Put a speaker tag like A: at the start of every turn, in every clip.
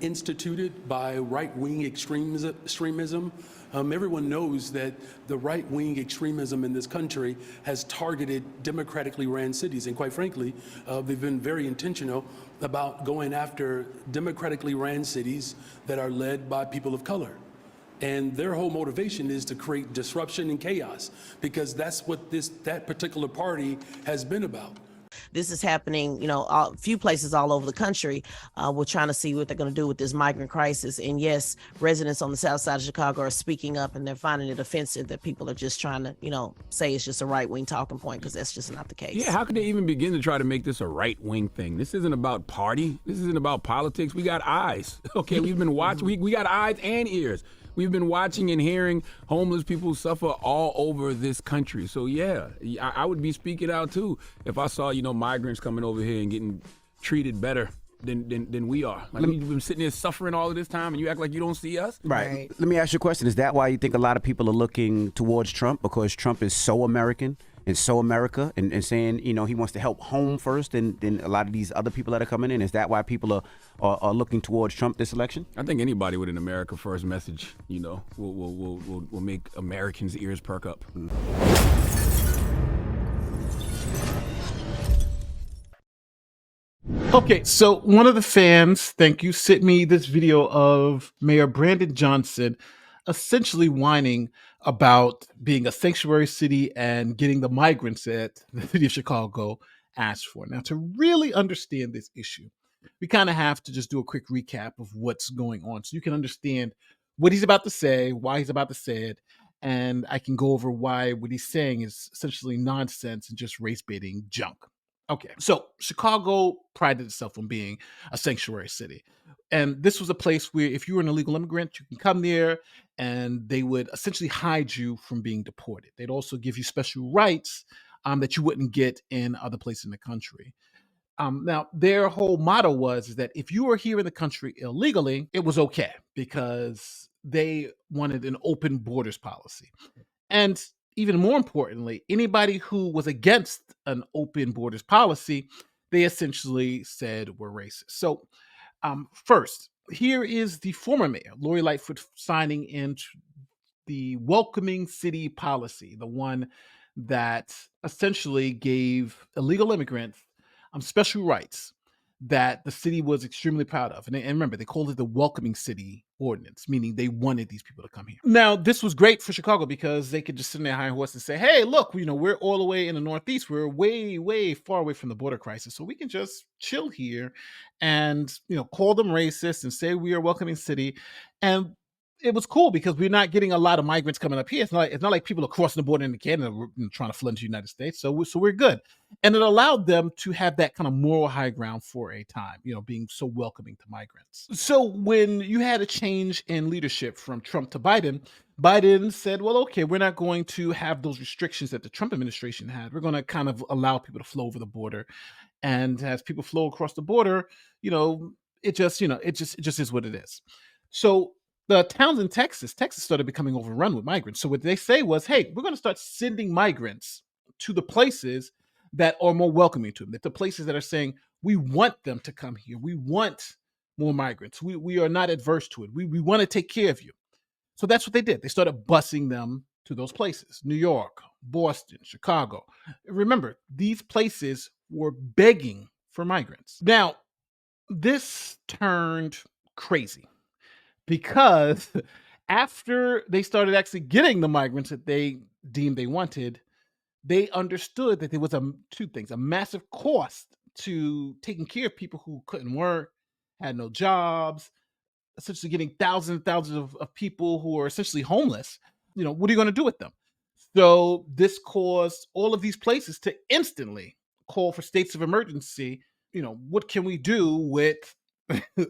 A: Instituted by right-wing extremism. Everyone knows that the right-wing extremism in this country has targeted democratically ran cities, and quite frankly, they've been very intentional about going after democratically ran cities that are led by people of color. And their whole motivation is to create disruption and chaos, because that's what that particular party has been about.
B: This is happening, a few places all over the country. We're trying to see what they're going to do with this migrant crisis. And yes, residents on the south side of Chicago are speaking up, and they're finding it offensive that people are just trying to, say it's just a right-wing talking point, because that's just not the case.
C: Yeah, how could they even begin to try to make this a right-wing thing? This isn't about party. This isn't about politics. We got eyes. Okay, we've been watching. We got eyes and ears. We've been watching and hearing homeless people suffer all over this country. So yeah, I would be speaking out too if I saw, migrants coming over here and getting treated better than we are. Like, we've been sitting there suffering all of this time, and you act like you don't see us?
D: Right. Let me ask you a question. Is that why you think a lot of people are looking towards Trump? Because Trump is so American and so America, and saying, he wants to help home first than a lot of these other people that are coming in? Is that why people are looking towards Trump this election?
C: I think anybody with an America First message, will make Americans' ears perk up.
E: Okay, so one of the fans, thank you, sent me this video of Mayor Brandon Johnson essentially whining about being a sanctuary city and getting the migrants that the city of Chicago asked for. Now, to really understand this issue, we kind of have to just do a quick recap of what's going on so you can understand what he's about to say, why he's about to say it, and I can go over why what he's saying is essentially nonsense and just race-baiting junk. Okay, so Chicago prided itself on being a sanctuary city. And this was a place where if you were an illegal immigrant, you can come there and they would essentially hide you from being deported. They'd also give you special rights that you wouldn't get in other places in the country. Now, their whole motto was that if you were here in the country illegally, it was okay because they wanted an open borders policy. And even more importantly, anybody who was against an open borders policy, they essentially said were racist. So first, here is the former mayor, Lori Lightfoot, signing into the welcoming city policy, the one that essentially gave illegal immigrants special rights that the city was extremely proud of. And remember, they called it the welcoming city ordinance, meaning they wanted these people to come here. Now, this was great for Chicago because they could just sit in their high horse and say, hey, look, we're all the way in the Northeast. We're way, way far away from the border crisis. So we can just chill here and, call them racist and say we are a welcoming city. And it was cool because we're not getting a lot of migrants coming up here. It's not like people are crossing the border into Canada trying to flood into the United States. So we're good. And it allowed them to have that kind of moral high ground for a time, being so welcoming to migrants. So when you had a change in leadership from Trump to Biden, Biden said, well, okay, we're not going to have those restrictions that the Trump administration had. We're going to kind of allow people to flow over the border. And as people flow across the border, it just is what it is. So the towns in Texas started becoming overrun with migrants. So what they say was, hey, we're going to start sending migrants to the places that are more welcoming to them, the places that are saying, we want them to come here. We want more migrants. We are not adverse to it. We want to take care of you. So that's what they did. They started busing them to those places, New York, Boston, Chicago. Remember, these places were begging for migrants. Now, this turned crazy because after they started actually getting the migrants that they deemed they wanted, they understood that there was two things: a massive cost to taking care of people who couldn't work, had no jobs, essentially getting thousands and thousands of people who are essentially homeless. What are you going to do with them? So this caused all of these places to instantly call for states of emergency. What can we do with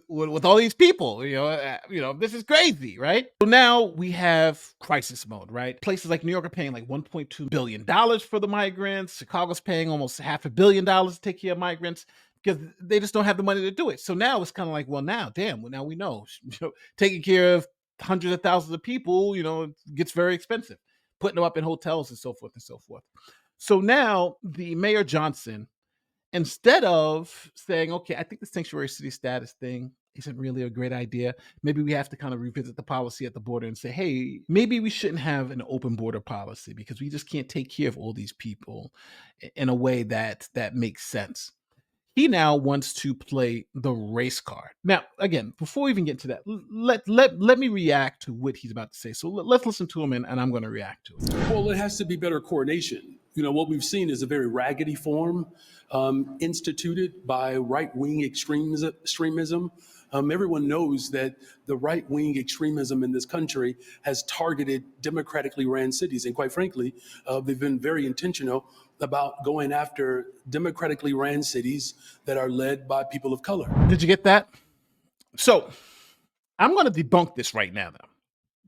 E: with all these people? This is crazy, right? So now we have crisis mode, right? Places like New York are paying like $1.2 billion for the migrants. Chicago's paying almost $500 million to take care of migrants because they just don't have the money to do it. So now it's kind of like, well, now we know, taking care of hundreds of thousands of people, it gets very expensive, putting them up in hotels and so forth and so forth. So now the Mayor Johnson, instead of saying, okay, I think the sanctuary city status thing isn't really a great idea. Maybe we have to kind of revisit the policy at the border and say, hey, maybe we shouldn't have an open border policy because we just can't take care of all these people in a way that makes sense. He now wants to play the race card. Now, again, before we even get to that, let me react to what he's about to say. So let's listen to him, and I'm going to react to it.
A: Well, it has to be better coordination. What we've seen is a very raggedy form instituted by right-wing extremism. Everyone knows that the right-wing extremism in this country has targeted democratically ran cities. And quite frankly, they've been very intentional about going after democratically ran cities that are led by people of color.
E: Did you get that? So I'm going to debunk this right now, though.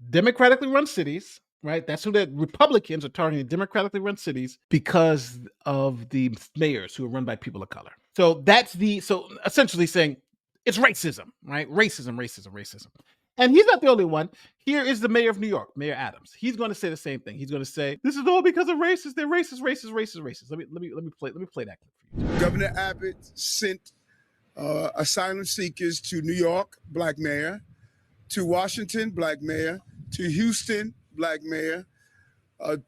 E: Democratically run cities, right? That's who the Republicans are targeting, democratically run cities, because of the mayors who are run by people of color. So so essentially saying it's racism, right? Racism. And he's not the only one. Here is the mayor of New York, Mayor Adams. He's going to say the same thing. He's going to say, this is all because of racists. They're racist. Let me play that clip for you.
F: Governor Abbott sent asylum seekers to New York, black mayor, to Washington, black mayor, to Houston, black mayor,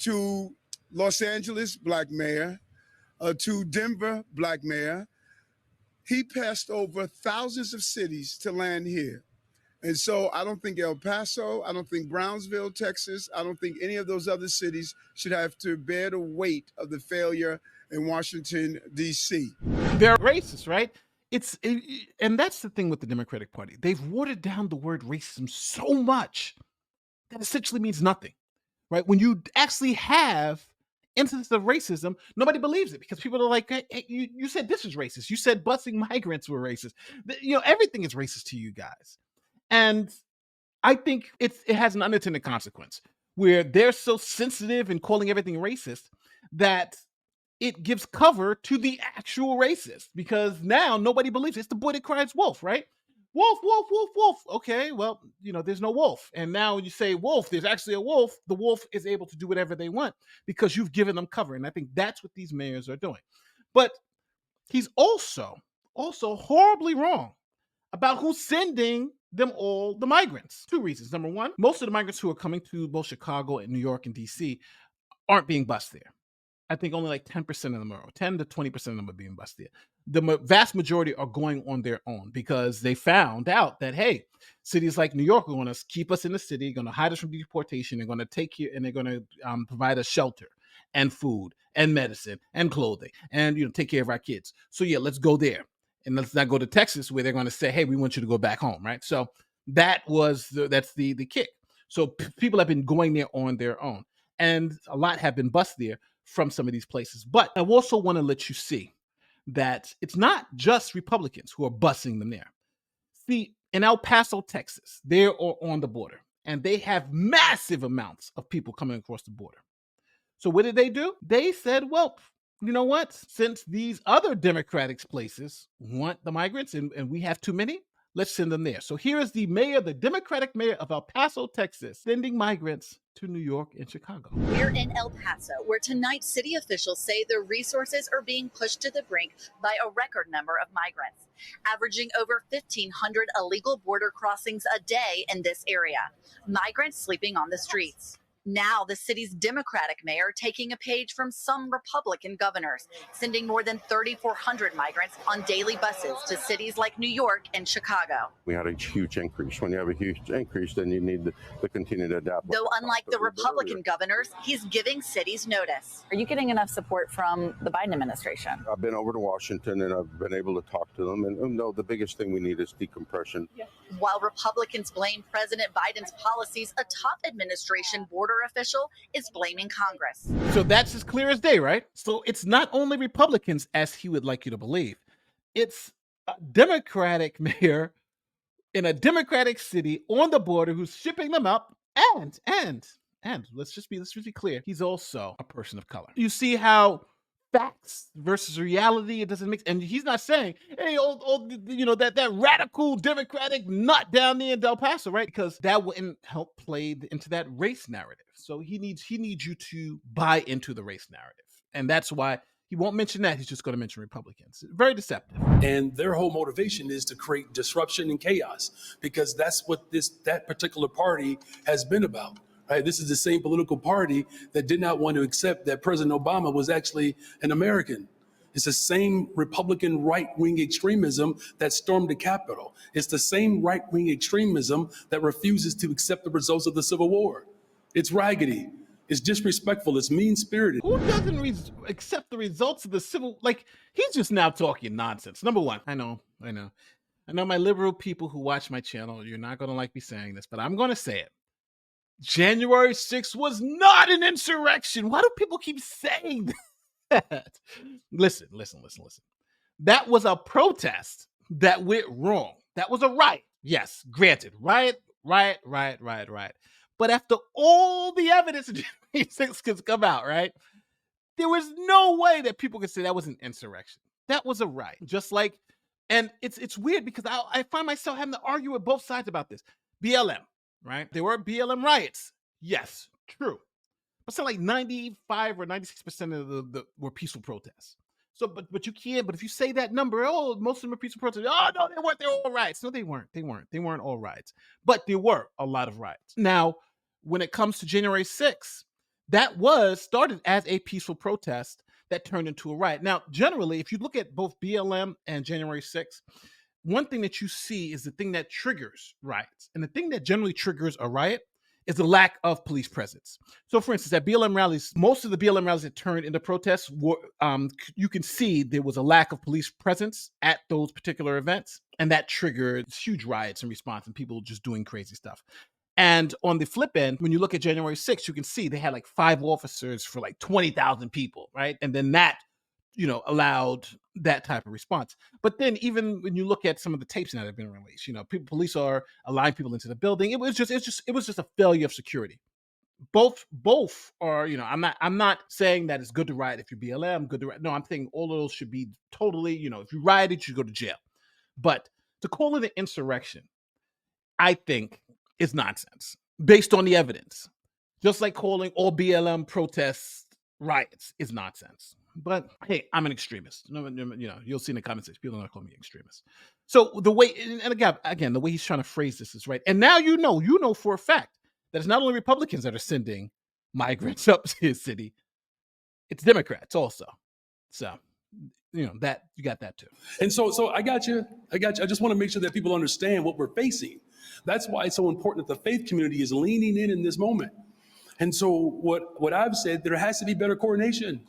F: to Los Angeles, black mayor, to Denver, black mayor. He passed over thousands of cities to land here. And so I don't think El Paso, I don't think Brownsville, Texas, I don't think any of those other cities should have to bear the weight of the failure in Washington, D.C.
E: They're racist, right? And that's the thing with the Democratic Party. They've watered down the word racism so much that essentially means nothing, right? When you actually have instances of racism, nobody believes it because people are like, hey, you said this is racist. You said busing migrants were racist. Everything is racist to you guys. And I think it has an unintended consequence where they're so sensitive in calling everything racist that it gives cover to the actual racist, because now nobody believes it. It's the boy that cries wolf, right? Wolf, wolf, wolf, wolf. Okay, well, there's no wolf. And now when you say wolf, there's actually a wolf. The wolf is able to do whatever they want because you've given them cover. And I think that's what these mayors are doing. But he's also horribly wrong about who's sending them all the migrants. Two reasons. Number one, most of the migrants who are coming to both Chicago and New York and DC aren't being bused there. I think only like 10% of them are, 10 to 20% of them are being bused there. The vast majority are going on their own because they found out that, hey, cities like New York are going to keep us in the city, going to hide us from deportation, they're going to take care, and they're going to provide us shelter and food and medicine and clothing and take care of our kids. So yeah, let's go there. And let's not go to Texas where they're going to say, hey, we want you to go back home, right? So that's the kick. So people have been going there on their own. And a lot have been bused there from some of these places. But I also want to let you see that it's not just Republicans who are busing them there. See, in El Paso, Texas, they're on the border. And they have massive amounts of people coming across the border. So what did they do? They said, well, you know what? Since these other Democratic places want the migrants and we have too many, let's send them there. So here is the Democratic mayor of El Paso, Texas, sending migrants to New York and Chicago.
G: We're in El Paso, where tonight city officials say the resources are being pushed to the brink by a record number of migrants, averaging over 1,500 illegal border crossings a day in this area. Migrants sleeping on the streets. Now, the city's Democratic mayor taking a page from some Republican governors, sending more than 3,400 migrants on daily buses to cities like New York and Chicago.
H: We had a huge increase. When you have a huge increase, then you need to continue to adapt.
G: Though unlike the Republican governors, he's giving cities notice. Are you getting enough support from the Biden administration?
H: I've been over to Washington and I've been able to talk to them. And no, the biggest thing we need is decompression.
G: While Republicans blame President Biden's policies, a top administration border official is blaming Congress.
E: So that's as clear as day, right? So it's not only Republicans, as he would like you to believe. It's a Democratic mayor in a Democratic city on the border who's shipping them up. And let's just be clear, he's also a person of color. You see how facts versus reality, it doesn't mix. And he's not saying, hey, that radical Democratic nut down there in Del Paso, right? Because that wouldn't help play into that race narrative. So he needs you to buy into the race narrative. And that's why He won't mention that. He's just going to mention Republicans. Very deceptive.
A: And their whole motivation is to create disruption and chaos, because that's what that particular party has been about. Right? This is the same political party that did not want to accept that President Obama was actually an American. It's the same Republican right-wing extremism that stormed the Capitol. It's the same right-wing extremism that refuses to accept the results of the Civil War. It's raggedy. It's disrespectful. It's mean-spirited.
E: Who doesn't accept the results of the civil? Like, he's just now talking nonsense. Number one, I know my liberal people who watch my channel, you're not going to like me saying this, but I'm going to say it. January 6th was not an insurrection. Why do people keep saying that? Listen. That was a protest that went wrong. That was a riot. Yes, granted. Riot. But after all the evidence of January 6th has come out, right? There was no way that people could say that was an insurrection. That was a riot. Just like, and it's weird because I find myself having to argue with both sides about this. BLM, right? There were BLM riots. Yes, true. But so like 95 or 96% of the were peaceful protests. So, but you can't. But if you say that number, oh, most of them are peaceful protests. Oh no, they weren't. They were all riots. No, they weren't. They weren't all riots. But there were a lot of riots. Now, when it comes to January 6th, that was started as a peaceful protest that turned into a riot. Now, generally, if you look at both BLM and January 6th, one thing that you see is the thing that triggers riots, and the thing that generally triggers a riot is the lack of police presence. So, for instance, at BLM rallies, most of the BLM rallies that turned into protests were, you can see there was a lack of police presence at those particular events, and that triggered huge riots in response and people just doing crazy stuff. And on the flip end, when you look at January 6th, you can see they had like 5 officers for like 20,000 people, right? And then that, allowed that type of response. But then even when you look at some of the tapes that have been released, police are allowing people into the building. It was just a failure of security. Both are, I'm not saying that it's good to riot if you're BLM, good to riot. No, I'm saying all of those should be totally, if you rioted, you should go to jail. But to call it an insurrection, I think is nonsense based on the evidence. Just like calling all BLM protests riots is nonsense. But hey, I'm an extremist. You'll see in the comment section, people are not calling me extremist. So the way, and again, the way he's trying to phrase this is right. And now you know for a fact that it's not only Republicans that are sending migrants up to his city, it's Democrats also. So, that you got that too.
A: And so I got you. I just want to make sure that people understand what we're facing. That's why it's so important that the faith community is leaning in this moment. And so what I've said, there has to be better coordination.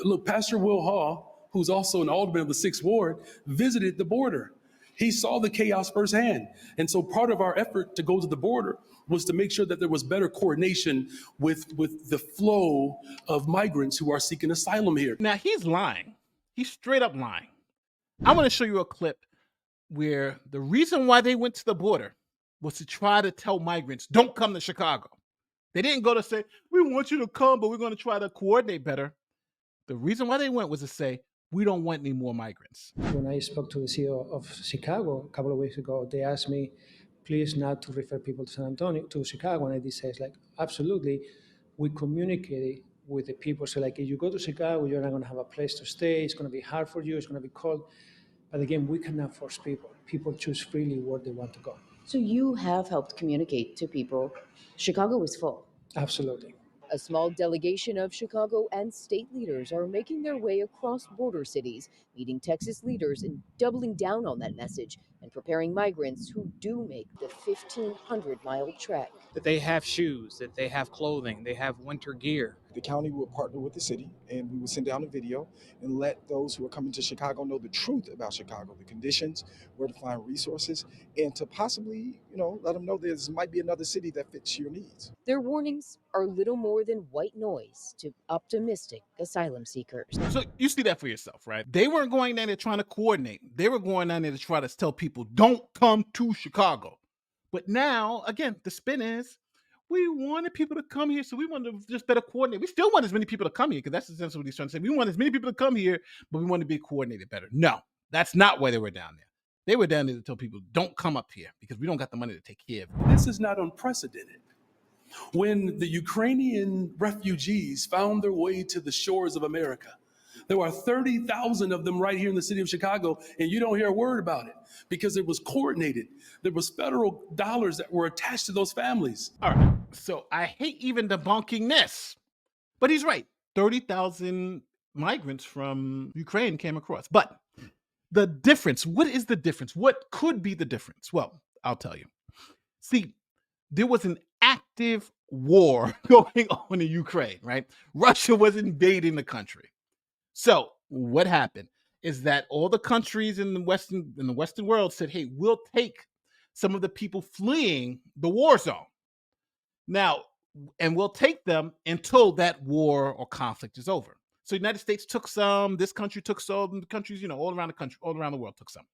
A: Look, Pastor Will Hall, who's also an alderman of the 6th Ward, visited the border. He saw the chaos firsthand. And so part of our effort to go to the border was to make sure that there was better coordination with the flow of migrants who are seeking asylum here.
E: Now, he's lying. He's straight up lying. I want to show you a clip where the reason why they went to the border was to try to tell migrants, don't come to Chicago. They didn't go to say, we want you to come, but we're going to try to coordinate better. The reason why they went was to say, we don't want any more migrants.
I: When I spoke to the CEO of Chicago a couple of weeks ago, they asked me, please not to refer people to Chicago. And I did say, absolutely. We communicated with the people. So if you go to Chicago, you're not going to have a place to stay. It's going to be hard for you. It's going to be cold. But again, we cannot force people. People choose freely where they want to go.
J: So you have helped communicate to people. Chicago is full.
I: Absolutely.
J: A small delegation of Chicago and state leaders are making their way across border cities, meeting Texas leaders and doubling down on that message and preparing migrants who do make the 1,500-mile trek.
K: That they have shoes, that they have clothing, they have winter gear.
L: The county will partner with the city, and we will send down a video and let those who are coming to Chicago know the truth about Chicago, the conditions, where to find resources, and to possibly, let them know there might be another city that fits your needs.
J: Their warnings are little more than white noise to optimistic asylum seekers.
E: So you see that for yourself, right? They weren't going down there trying to coordinate. They were going down there to try to tell people, don't come to Chicago. But now, again, the spin is, we wanted people to come here, so we wanted to just better coordinate. We still want as many people to come here, because that's essentially what he's trying to say. We want as many people to come here, but we want to be coordinated better. No, that's not why they were down there. They were down there to tell people, don't come up here, because we don't got the money to take care of it.
A: This is not unprecedented. When the Ukrainian refugees found their way to the shores of America, There are 30,000 of them right here in the city of Chicago, and you don't hear a word about it because it was coordinated. There was federal dollars that were attached to those families.
E: All right. So I hate even debunking this, but he's right. 30,000 migrants from Ukraine came across. But the difference, what is the difference? What could be the difference? Well, I'll tell you. See, there was an active war going on in Ukraine, right? Russia was invading the country. So what happened is that all the countries in the Western world said, hey, we'll take some of the people fleeing the war zone. Now, and we'll take them until that war or conflict is over. So the United States took some, this country took some, the countries, all around the country, all around the world took some.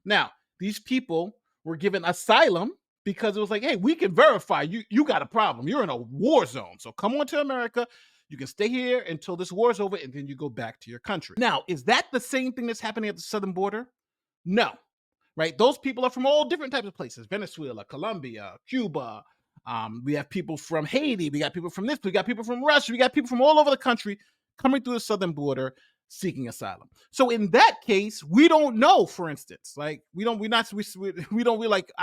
E: Now, these people were given asylum because it was like, hey, we can verify you got a problem. You're in a war zone. So come on to America. You can stay here until this war is over, and then you go back to your country. Now, is that the same thing that's happening at the southern border? No, right? Those people are from all different types of places: Venezuela, Colombia, Cuba. We have people from Haiti. We got people from this. We got people from Russia. We got people from all over the country coming through the southern border seeking asylum. So in that case, we don't know. For instance, like I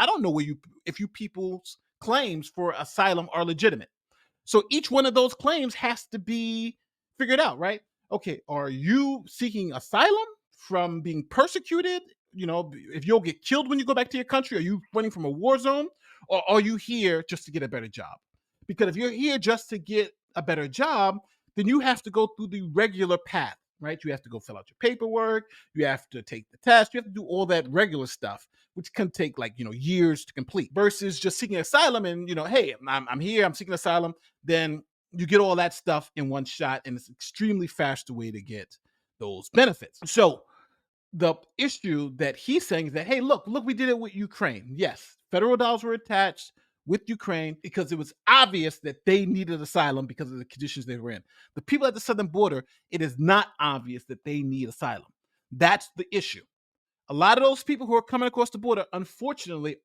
E: don't know if you people's claims for asylum are legitimate. So each one of those claims has to be figured out, right? Okay, are you seeking asylum from being persecuted? If you'll get killed when you go back to your country, are you running from a war zone? Or are you here just to get a better job? Because if you're here just to get a better job, then you have to go through the regular path, right? You have to go fill out your paperwork. You have to take the test. You have to do all that regular stuff, which can take years to complete, versus just seeking asylum and, hey, I'm here, I'm seeking asylum. Then you get all that stuff in one shot, and it's extremely faster way to get those benefits. So the issue that he's saying is that, hey, look, we did it with Ukraine. Yes, federal dollars were attached with Ukraine because it was obvious that they needed asylum because of the conditions they were in. The people at the southern border, it is not obvious that they need asylum. That's the issue. A lot of those people who are coming across the border, unfortunately,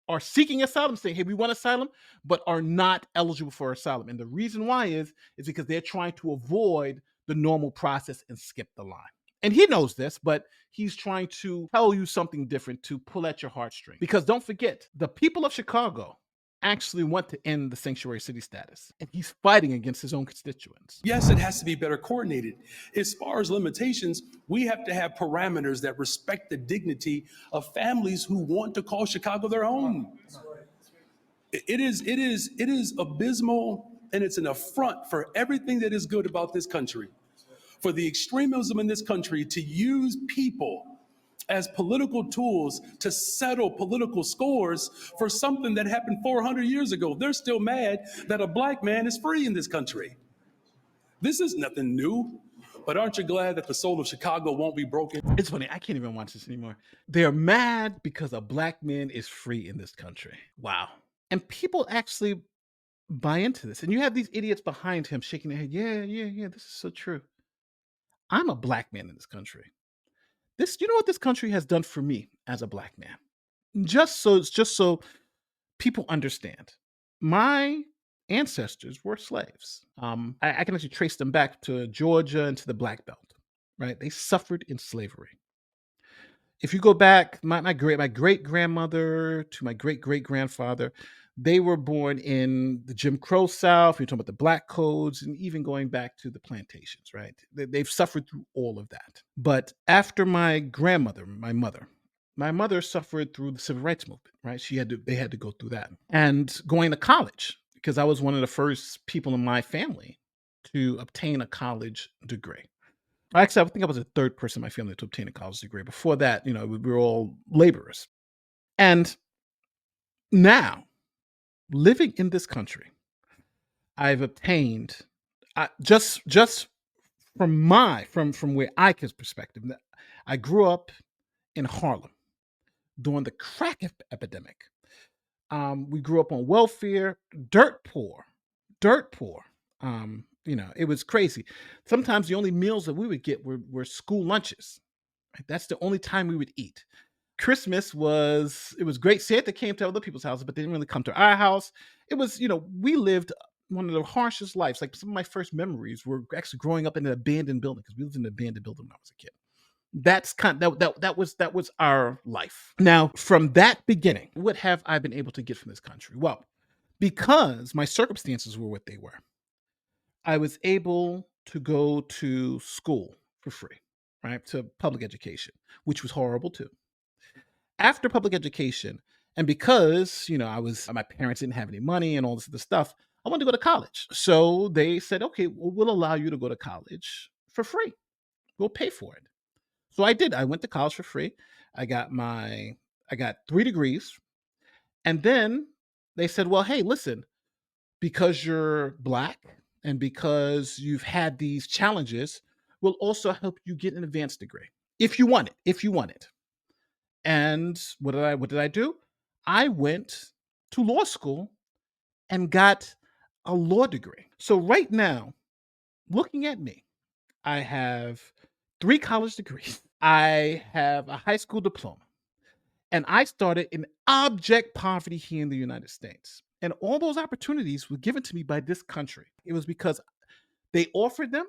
E: are seeking asylum, saying, hey, we want asylum, but are not eligible for asylum. And the reason why is because they're trying to avoid the normal process and skip the line. And he knows this, but he's trying to tell you something different to pull at your heartstring. Because don't forget, the people of Chicago actually want to end the sanctuary city status, and he's fighting against his own constituents.
A: Yes, it has to be better coordinated. As far as limitations, we have to have parameters that respect the dignity of families who want to call Chicago their home. It is abysmal, and it's an affront for everything that is good about this country, for the extremism in this country to use people as political tools to settle political scores for something that happened 400 years ago. They're still mad that a black man is free in this country. This is nothing new. But aren't you glad that the soul of Chicago won't be broken?
E: It's funny, I can't even watch this anymore. They're mad because a black man is free in this country. Wow. And people actually buy into this. And you have these idiots behind him shaking their head. Yeah, this is so true. I'm a black man in this country. You know what this country has done for me as a black man? Just so people understand, my ancestors were slaves. I can actually trace them back to Georgia and to the Black Belt, right? They suffered in slavery. If you go back, my great grandmother to my great grandfather, they were born in the Jim Crow South. You're talking about the Black codes, and even going back to the plantations, right? They've suffered through all of that. But after my grandmother, my mother suffered through the civil rights movement, right? They had to go through that. And going to college, because I was one of the first people in my family to obtain a college degree. Actually, I think I was the third person in my family to obtain a college degree. Before that, we were all laborers. And now, living in this country, I've obtained just from where I can perspective. I grew up in Harlem during the crack epidemic. We grew up on welfare, dirt poor. It was crazy. Sometimes the only meals that we would get were school lunches. Right? That's the only time we would eat. Christmas was great. Santa came to other people's houses, but they didn't really come to our house. It was, we lived one of the harshest lives. Like some of my first memories were actually growing up in an abandoned building because we lived in an abandoned building when I was a kid. That's that was our life. Now, from that beginning, what have I been able to get from this country? Well, because my circumstances were what they were, I was able to go to school for free, right? To public education, which was horrible too. After public education, and because my parents didn't have any money and all this other stuff, I wanted to go to college. So they said, okay, well, we'll allow you to go to college for free. We'll pay for it. So I did. I went to college for free. I got 3 degrees. And then they said, well, hey, listen, because you're black and because you've had these challenges, we'll also help you get an advanced degree if you want it. If you want it. And what did I do? I went to law school and got a law degree. So right now, looking at me, I have 3 college degrees. I have a high school diploma. And I started in abject poverty here in the United States. And all those opportunities were given to me by this country. It was because they offered them,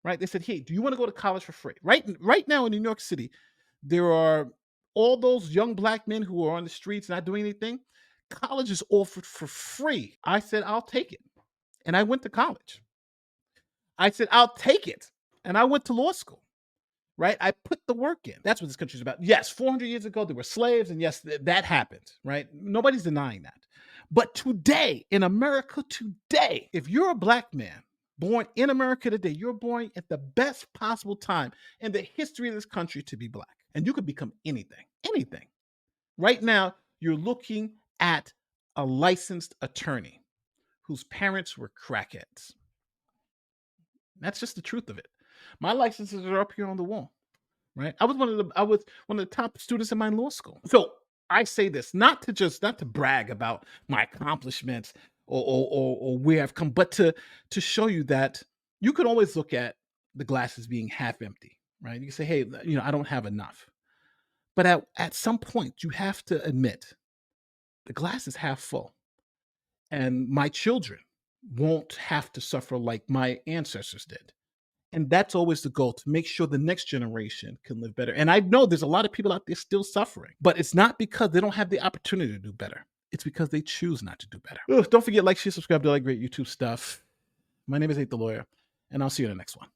E: right? They said, hey, do you want to go to college for free? Right now in New York City, there are all those young black men who are on the streets not doing anything. College is offered for free. I said, I'll take it. And I went to college. I said, I'll take it. And I went to law school. Right? I put the work in. That's what this country is about. Yes, 400 years ago, there were slaves, and yes, that happened, right? Nobody's denying that. But today, in America today, if you're a black man born in America today, you're born at the best possible time in the history of this country to be black. And you could become anything, anything. Right now, you're looking at a licensed attorney whose parents were crackheads. That's just the truth of it. My licenses are up here on the wall, right? I was one of the top students in my law school. So I say this not to brag about my accomplishments or where I've come, but to show you that you can always look at the glasses being half empty, right? You can say, hey, I don't have enough. But at some point, you have to admit the glass is half full, and my children won't have to suffer like my ancestors did. And that's always the goal, to make sure the next generation can live better. And I know there's a lot of people out there still suffering, but it's not because they don't have the opportunity to do better. It's because they choose not to do better. Ugh, don't forget, like, share, subscribe to all that great YouTube stuff. My name is Nate the Lawyer, and I'll see you in the next one.